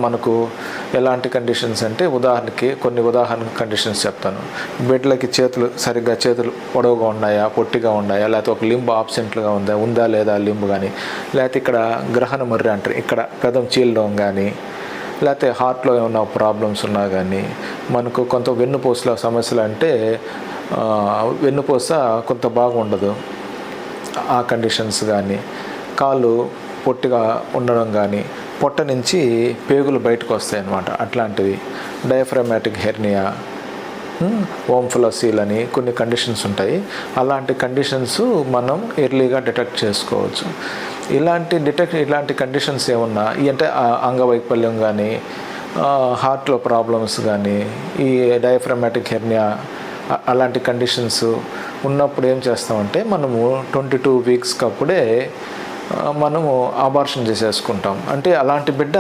మనకు ఎలాంటి కండిషన్స్ అంటే ఉదాహరణకి కొన్ని ఉదాహరణ కండిషన్స్ చెప్తాను. బిడ్డలకి చేతులు పొడవుగా ఉన్నాయా, పొట్టిగా ఉన్నాయా, లేకపోతే ఒక లింబ్ ఆబ్సెంట్గా ఉందా లేదా లింబ్ కానీ, లేకపోతే ఇక్కడ గ్రహణ మర్రి అంటారు, ఇక్కడ పెదం చీలడం కానీ, లేకపోతే హార్ట్లో ఏమన్నా ప్రాబ్లమ్స్ ఉన్నా కానీ, మనకు కొంత వెన్నుపూసల సమస్యలు అంటే వెన్నుపూస కొంత బాగుండదు, ఆ కండిషన్స్ కానీ, కాళ్ళు పొట్టిగా ఉండడం కానీ, పొట్ట నుంచి పేగులు బయటకు వస్తాయి అన్నమాట, అట్లాంటివి, డయాఫ్రామాటిక్ హెర్నియా, ఓంఫ్లోసీల్ అని కొన్ని కండిషన్స్ ఉంటాయి. అలాంటి కండిషన్స్ మనం ఎర్లీగా డిటెక్ట్ చేసుకోవచ్చు. ఇలాంటి కండిషన్స్ ఏమన్నా అంటే అంగవైకల్యం కానీ, హార్ట్లో ప్రాబ్లమ్స్ కానీ, ఈ డయాఫ్రామాటిక్ హెర్నియా అలాంటి కండిషన్స్ ఉన్నప్పుడు ఏం చేస్తామంటే మనము 22 వీక్స్కి అప్పుడే మనము అబార్షన్ చేసేసుకుంటాం. అంటే అలాంటి బిడ్డ